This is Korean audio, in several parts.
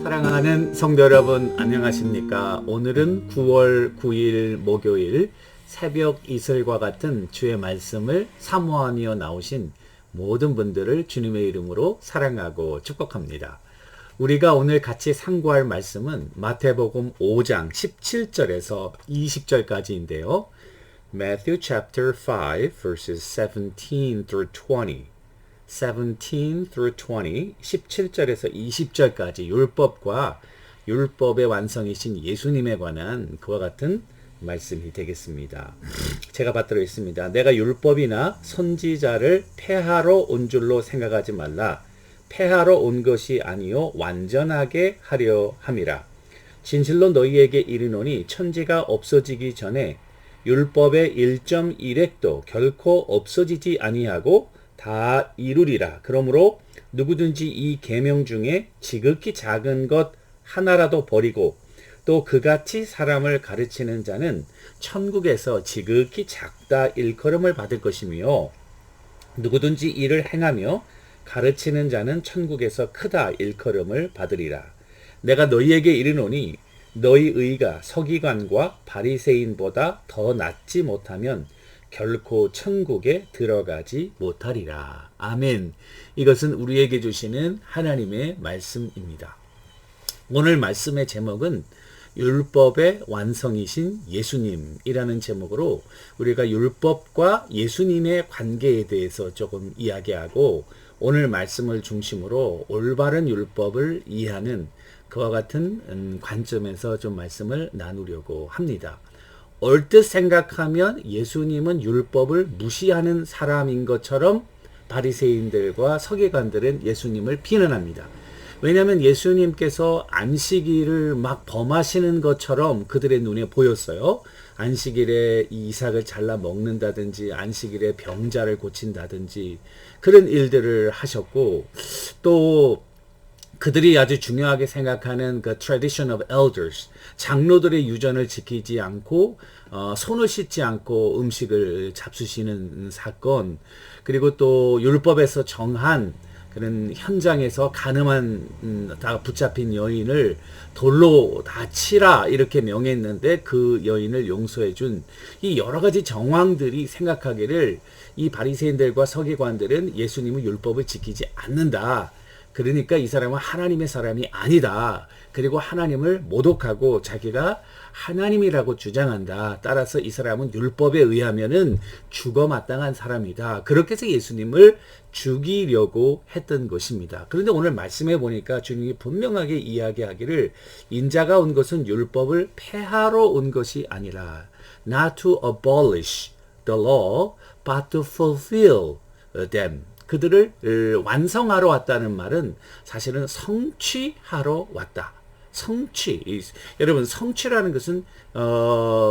사랑하는 성도 여러분, 안녕하십니까? 오늘은 9월 9일 목요일 새벽 이슬과 같은 주의 말씀을 사모하며 나오신 모든 분들을 주님의 이름으로 사랑하고 축복합니다. 우리가 오늘 같이 상고할 말씀은 마태복음 5장 17절에서 20절까지인데요. Matthew chapter 5 verses 17 through 20. 17 through 20, 17절에서 20절까지 율법과 율법의 완성이신 예수님에 관한 그와 같은 말씀이 되겠습니다. 제가 받들어 있습니다. 내가 율법이나 선지자를 폐하러 온 줄로 생각하지 말라. 폐하러 온 것이 아니요 완전하게 하려 함이라. 진실로 너희에게 이르노니 천지가 없어지기 전에 율법의 1.1획도 결코 없어지지 아니하고 다 이루리라. 그러므로 누구든지 이 계명 중에 지극히 작은 것 하나라도 버리고 또 그같이 사람을 가르치는 자는 천국에서 지극히 작다 일컬음을 받을 것이며 누구든지 이를 행하며 가르치는 자는 천국에서 크다 일컬음을 받으리라. 내가 너희에게 이르노니 너희 의가 서기관과 바리새인보다 더 낫지 못하면 결코 천국에 들어가지 못하리라. 아멘. 이것은 우리에게 주시는 하나님의 말씀입니다. 오늘 말씀의 제목은 율법의 완성이신 예수님이라는 제목으로 우리가 율법과 예수님의 관계에 대해서 조금 이야기하고 오늘 말씀을 중심으로 올바른 율법을 이해하는 그와 같은 관점에서 좀 말씀을 나누려고 합니다. 얼뜻 생각하면 예수님은 율법을 무시하는 사람인 것처럼 바리새인들과 서기관들은 예수님을 비난합니다. 왜냐하면 예수님께서 안식일을 막 범하시는 것처럼 그들의 눈에 보였어요. 안식일에 이삭을 잘라 먹는다든지 안식일에 병자를 고친다든지 그런 일들을 하셨고 또 그들이 아주 중요하게 생각하는 그 tradition of elders, 장로들의 유전을 지키지 않고 손을 씻지 않고 음식을 잡수시는 사건, 그리고 또 율법에서 정한 그런 현장에서 가늠한 다 붙잡힌 여인을 돌로 다 치라 이렇게 명했는데 그 여인을 용서해 준 이 여러 가지 정황들이 생각하기를 이 바리새인들과 서기관들은 예수님은 율법을 지키지 않는다. 그러니까 이 사람은 하나님의 사람이 아니다. 그리고 하나님을 모독하고 자기가 하나님이라고 주장한다. 따라서 이 사람은 율법에 의하면은 죽어 마땅한 사람이다. 그렇게 해서 예수님을 죽이려고 했던 것입니다. 그런데 오늘 말씀해 보니까 주님이 분명하게 이야기하기를 인자가 온 것은 율법을 폐하러 온 것이 아니라 not to abolish the law but to fulfill them. 그들을 완성하러 왔다는 말은 사실은 성취하러 왔다. 성취. 여러분, 성취라는 것은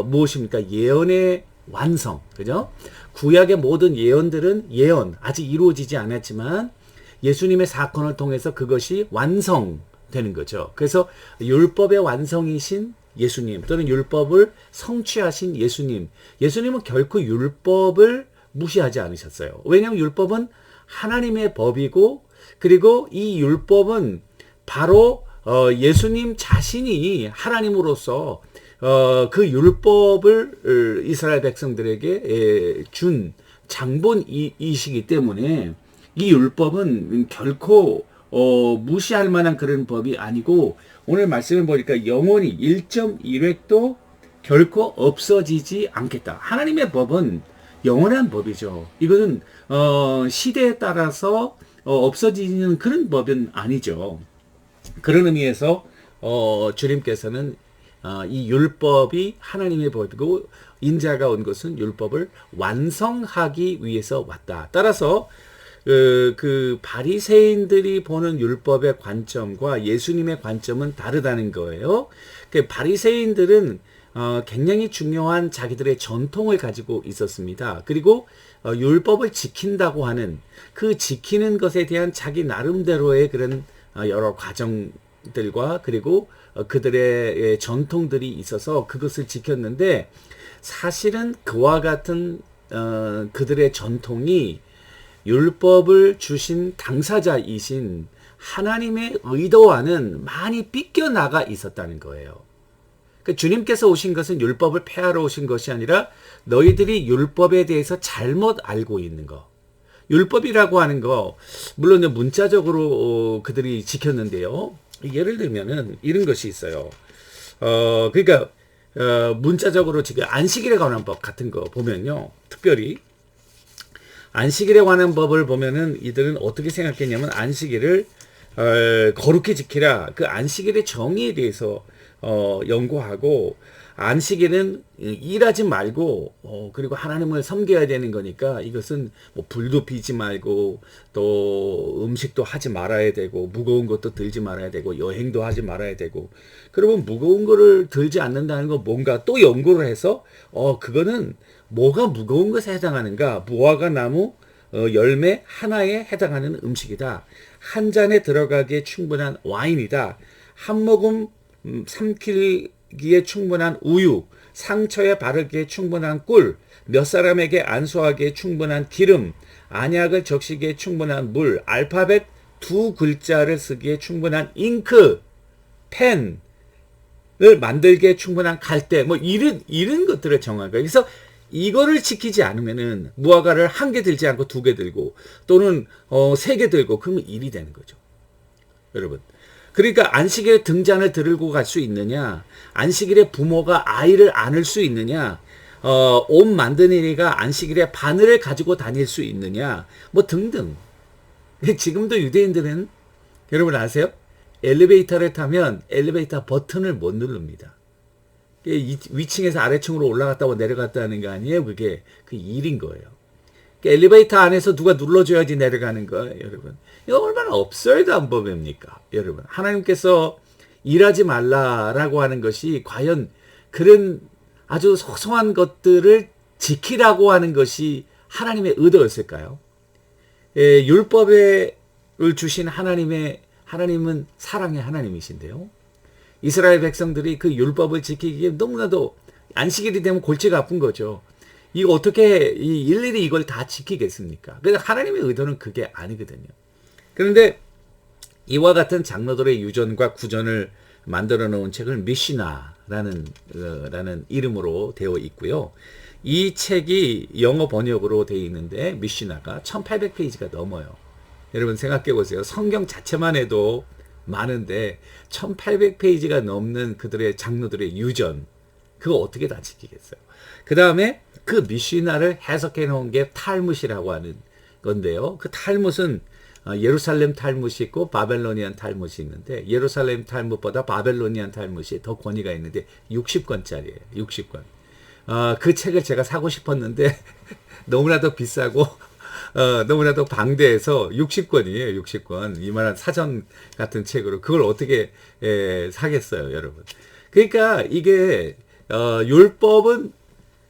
무엇입니까? 예언의 완성. 그죠? 구약의 모든 예언들은 예언, 아직 이루어지지 않았지만 예수님의 사건을 통해서 그것이 완성되는 거죠. 그래서 율법의 완성이신 예수님 또는 율법을 성취하신 예수님. 예수님은 결코 율법을 무시하지 않으셨어요. 왜냐하면 율법은 하나님의 법이고 그리고 이 율법은 바로 예수님 자신이 하나님으로서 그 율법을 이스라엘 백성들에게 준 장본이시기 때문에 이 율법은 결코 무시할 만한 그런 법이 아니고 오늘 말씀을 보니까 영원히 1.1획도 결코 없어지지 않겠다. 하나님의 법은 영원한 법이죠. 이거는 시대에 따라서 없어지는 그런 법은 아니죠. 그런 의미에서 주님께서는 이 율법이 하나님의 법이고 인자가 온 것은 율법을 완성하기 위해서 왔다. 따라서 그 바리새인들이 보는 율법의 관점과 예수님의 관점은 다르다는 거예요. 그 바리새인들은 굉장히 중요한 자기들의 전통을 가지고 있었습니다. 그리고 율법을 지킨다고 하는 그 지키는 것에 대한 자기 나름대로의 그런 여러 과정들과 그리고 그들의 전통들이 있어서 그것을 지켰는데 사실은 그와 같은 그들의 전통이 율법을 주신 당사자이신 하나님의 의도와는 많이 삐껴나가 있었다는 거예요. 그러니까 주님께서 오신 것은 율법을 폐하러 오신 것이 아니라 너희들이 율법에 대해서 잘못 알고 있는 거. 율법이라고 하는 거 물론 문자적으로 그들이 지켰는데요. 예를 들면은 이런 것이 있어요. 그러니까 문자적으로 지금 안식일에 관한 법 같은 거 보면요. 특별히 안식일에 관한 법을 보면은 이들은 어떻게 생각했냐면 안식일을 거룩히 지키라. 그 안식일의 정의에 대해서 연구하고 안식일은 일하지 말고 그리고 하나님을 섬겨야 되는 거니까 이것은 뭐 불도 피지 말고 또 음식도 하지 말아야 되고 무거운 것도 들지 말아야 되고 여행도 하지 말아야 되고 그러면 무거운 거를 들지 않는다는 건 뭔가 또 연구를 해서 그거는 뭐가 무거운 것에 해당하는가 무화과 나무 열매 하나에 해당하는 음식이다. 한 잔에 들어가기에 충분한 와인이다. 한 모금 삼키기에 충분한 우유, 상처에 바르기에 충분한 꿀, 몇 사람에게 안수하기에 충분한 기름, 안약을 적시기에 충분한 물, 알파벳 2글자를 쓰기에 충분한 잉크, 펜을 만들기에 충분한 갈대, 뭐 이런 것들을 정한 거예요. 그래서 이거를 지키지 않으면은 무화과를 1개 들지 않고 2개 들고 또는 3개 들고 그러면 일이 되는 거죠. 여러분. 그러니까 안식일에 등잔을 들고 갈 수 있느냐, 안식일에 부모가 아이를 안을 수 있느냐, 옷 만드는 이가 안식일에 바늘을 가지고 다닐 수 있느냐, 뭐 등등. 지금도 유대인들은 여러분 아세요? 엘리베이터를 타면 엘리베이터 버튼을 못 누릅니다. 위층에서 아래층으로 올라갔다고 내려갔다는 거 아니에요? 그게 그 일인 거예요. 엘리베이터 안에서 누가 눌러줘야지 내려가는 거예요, 여러분. 이거 얼마나 업설드한 법입니까, 여러분. 하나님께서 일하지 말라라고 하는 것이 과연 그런 아주 소소한 것들을 지키라고 하는 것이 하나님의 의도였을까요? 율법을 주신 하나님은 사랑의 하나님이신데요. 이스라엘 백성들이 그 율법을 지키기에 너무나도 안식일이 되면 골치가 아픈 거죠. 이거 어떻게 일일이 이걸 다 지키겠습니까? 그래서 하나님의 의도는 그게 아니거든요. 그런데 이와 같은 장로들의 유전과 구전을 만들어 놓은 책을 미시나라는 이름으로 되어 있고요. 이 책이 영어 번역으로 되어 있는데 미시나가 1800페이지가 넘어요. 여러분 생각해 보세요. 성경 자체만 해도 많은데 1800페이지가 넘는 그들의 장로들의 유전 그거 어떻게 다 지키겠어요. 그 다음에 그 미시나를 해석해 놓은 게 탈무시라고 하는 건데요. 그 탈무는 예루살렘 탈무시 있고 바벨로니안 탈무시 있는데 예루살렘 탈무보다 바벨로니안 탈무시 더 권위가 있는데 60권짜리예요. 60권. 그 책을 제가 사고 싶었는데 너무나도 비싸고 너무나도 방대해서 60권이에요. 60권. 이만한 사전 같은 책으로 그걸 어떻게 사겠어요, 여러분. 그러니까 이게 율법은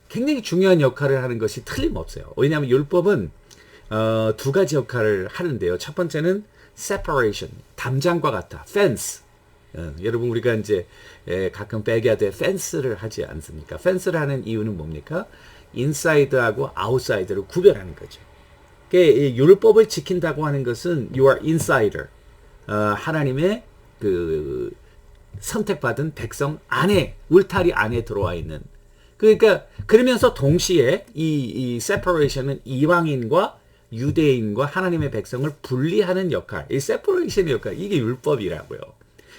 굉장히 중요한 역할을 하는 것이 틀림없어요. 왜냐하면 율법은 2가지 역할을 하는데요. 첫 번째는 separation, 담장과 같다. fence. 여러분 우리가 이제 가끔 백야드에 펜스를 하지 않습니까? 펜스를 하는 이유는 뭡니까? 인사이드하고 아웃사이드를 구별하는 거죠. 율법을 지킨다고 하는 것은 you are insider. 하나님의 그 선택받은 백성 안에 울타리 안에 들어와 있는. 그러니까 그러면서 동시에 이 separation은 이방인과 유대인과 하나님의 백성을 분리하는 역할, 이 separation의 역할, 이게 율법이라고요.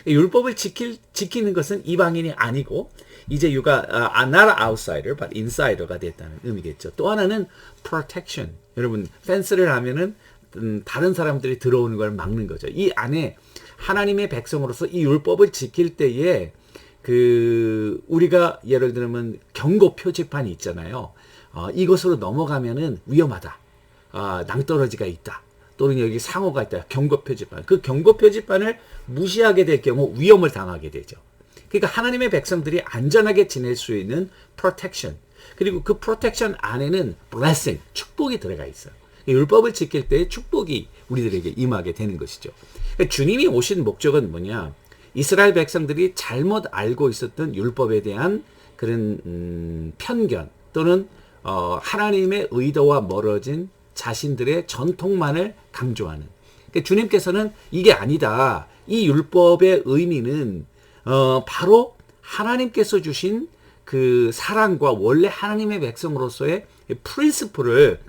율법을 지키는 것은 이방인이 아니고 이제 you가 not outsider but insider가 됐다는 의미겠죠. 또 하나는 protection. 여러분 펜스를 하면은 다른 사람들이 들어오는 걸 막는 거죠. 이 안에 하나님의 백성으로서 이 율법을 지킬 때에 그 우리가 예를 들면 경고 표지판이 있잖아요. 이것으로 넘어가면은 위험하다. 낭떠러지가 있다. 또는 여기 상어가 있다. 경고 표지판. 그 경고 표지판을 무시하게 될 경우 위험을 당하게 되죠. 그러니까 하나님의 백성들이 안전하게 지낼 수 있는 protection. 그리고 그 protection 안에는 blessing, 축복이 들어가 있어요. 율법을 지킬 때 축복이 우리들에게 임하게 되는 것이죠. 그러니까 주님이 오신 목적은 뭐냐? 이스라엘 백성들이 잘못 알고 있었던 율법에 대한 그런 편견 또는 하나님의 의도와 멀어진 자신들의 전통만을 강조하는 그러니까 주님께서는 이게 아니다. 이 율법의 의미는 바로 하나님께서 주신 그 사랑과 원래 하나님의 백성으로서의 프린시플을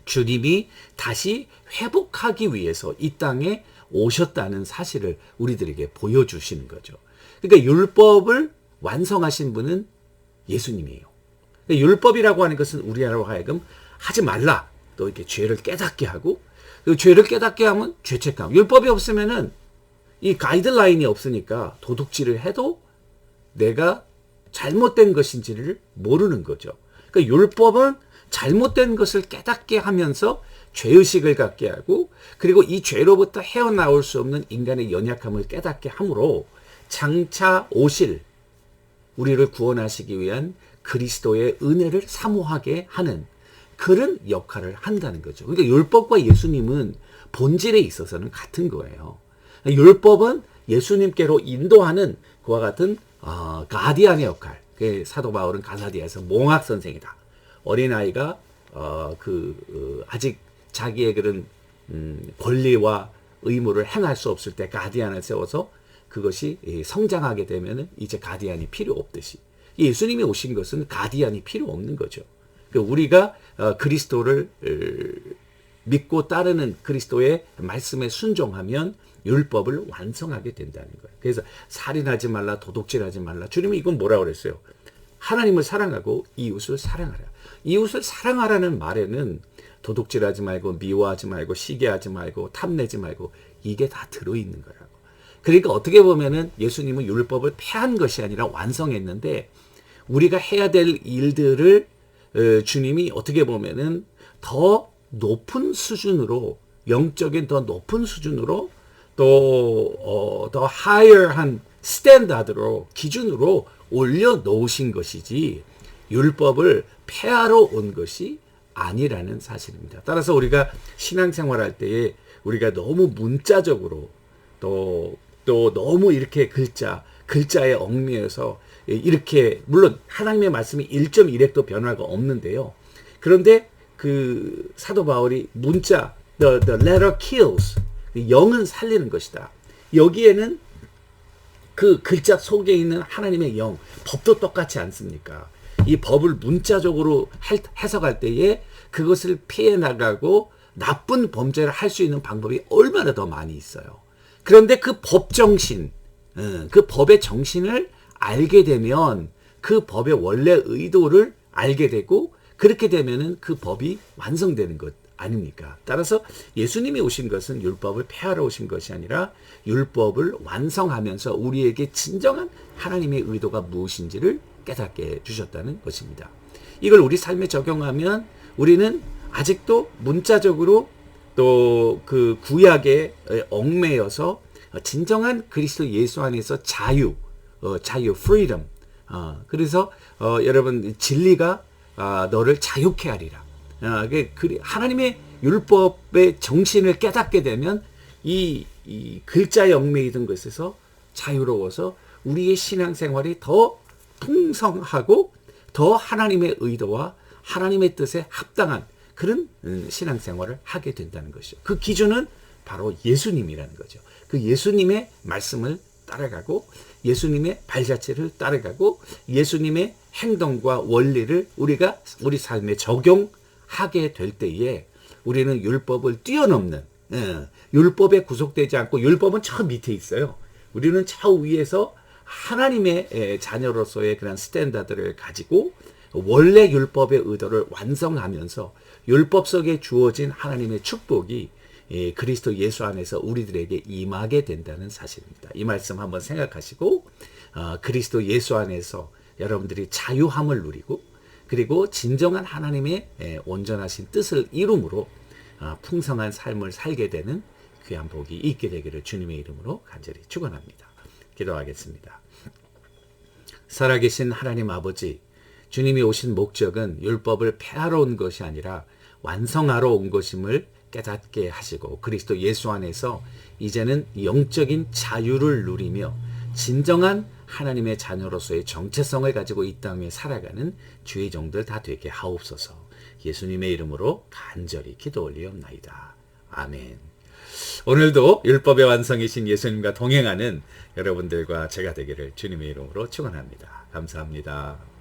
주님이 다시 회복하기 위해서 이 땅에 오셨다는 사실을 우리들에게 보여주시는 거죠. 그러니까 율법을 완성하신 분은 예수님이에요. 그러니까 율법이라고 하는 것은 우리로 하여금 하지 말라. 또 이렇게 죄를 깨닫게 하고, 그 죄를 깨닫게 하면 죄책감. 율법이 없으면은 이 가이드라인이 없으니까 도둑질을 해도 내가 잘못된 것인지를 모르는 거죠. 그러니까 율법은 잘못된 것을 깨닫게 하면서 죄의식을 갖게 하고, 그리고 이 죄로부터 헤어나올 수 없는 인간의 연약함을 깨닫게 하므로 장차 오실 우리를 구원하시기 위한 그리스도의 은혜를 사모하게 하는 그런 역할을 한다는 거죠. 그러니까 율법과 예수님은 본질에 있어서는 같은 거예요. 율법은 예수님께로 인도하는 그와 같은 가디안의 역할. 사도 바울은 갈라디아에서 몽학 선생이다. 어린아이가 아직 자기의 그런 권리와 의무를 행할 수 없을 때 가디안을 세워서 그것이 성장하게 되면 이제 가디안이 필요 없듯이 예수님이 오신 것은 가디안이 필요 없는 거죠. 우리가 그리스도를 믿고 따르는 그리스도의 말씀에 순종하면 율법을 완성하게 된다는 거예요. 그래서 살인하지 말라, 도둑질하지 말라. 주님이 이건 뭐라고 그랬어요? 하나님을 사랑하고 이웃을 사랑하라. 이웃을 사랑하라는 말에는 도둑질하지 말고, 미워하지 말고, 시기하지 말고, 탐내지 말고, 이게 다 들어있는 거라고. 그러니까 어떻게 보면은 예수님은 율법을 폐한 것이 아니라 완성했는데, 우리가 해야 될 일들을 주님이 어떻게 보면은 더 높은 수준으로, 영적인 더 높은 수준으로, 또 더 하이어한 스탠다드로, 기준으로 올려놓으신 것이지 율법을 폐하러 온 것이 아니라는 사실입니다. 따라서 우리가 신앙생활할 때에 우리가 너무 문자적으로 또 너무 이렇게 글자에 얽매여서 이렇게, 물론 하나님의 말씀이 1.1획도 변화가 없는데요. 그런데 그 사도 바울이 문자, the letter kills, 영은 살리는 것이다. 여기에는 그 글자 속에 있는 하나님의 영, 법도 똑같지 않습니까? 이 법을 문자적으로 해석할 때에 그것을 피해 나가고 나쁜 범죄를 할 수 있는 방법이 얼마나 더 많이 있어요. 그런데 그 법 정신, 그 법의 정신을 알게 되면 그 법의 원래 의도를 알게 되고, 그렇게 되면은 그 법이 완성되는 것 아닙니까? 따라서 예수님이 오신 것은 율법을 폐하러 오신 것이 아니라 율법을 완성하면서 우리에게 진정한 하나님의 의도가 무엇인지를 깨닫게 해 주셨다는 것입니다. 이걸 우리 삶에 적용하면 우리는 아직도 문자적으로 또 그 구약에 얽매여서 진정한 그리스도 예수 안에서 자유, freedom. 그래서 여러분, 진리가 너를 자유케 하리라. 하나님의 율법의 정신을 깨닫게 되면 이 글자에 얽매이던 것에서 자유로워서 우리의 신앙생활이 더 풍성하고 더 하나님의 의도와 하나님의 뜻에 합당한 그런 신앙생활을 하게 된다는 것이죠. 그 기준은 바로 예수님이라는 거죠. 그 예수님의 말씀을 따라가고 예수님의 발자취를 따라가고 예수님의 행동과 원리를 우리가 우리 삶에 적용하게 될 때에 우리는 율법을 뛰어넘는, 율법에 구속되지 않고, 율법은 저 밑에 있어요. 우리는 저 위에서 하나님의 자녀로서의 그런 스탠다드를 가지고 원래 율법의 의도를 완성하면서 율법 속에 주어진 하나님의 축복이 그리스도 예수 안에서 우리들에게 임하게 된다는 사실입니다. 이 말씀 한번 생각하시고 그리스도 예수 안에서 여러분들이 자유함을 누리고, 그리고 진정한 하나님의 온전하신 뜻을 이룸으로 풍성한 삶을 살게 되는 귀한 복이 있게 되기를 주님의 이름으로 간절히 축원합니다. 기도하겠습니다. 살아계신 하나님 아버지, 주님이 오신 목적은 율법을 폐하러 온 것이 아니라 완성하러 온 것임을 깨닫게 하시고, 그리스도 예수 안에서 이제는 영적인 자유를 누리며 진정한 하나님의 자녀로서의 정체성을 가지고 이 땅에 살아가는 주의 종들 다 되게 하옵소서. 예수님의 이름으로 간절히 기도 올리옵나이다. 아멘. 오늘도 율법의 완성이신 예수님과 동행하는 여러분들과 제가 되기를 주님의 이름으로 축원합니다. 감사합니다.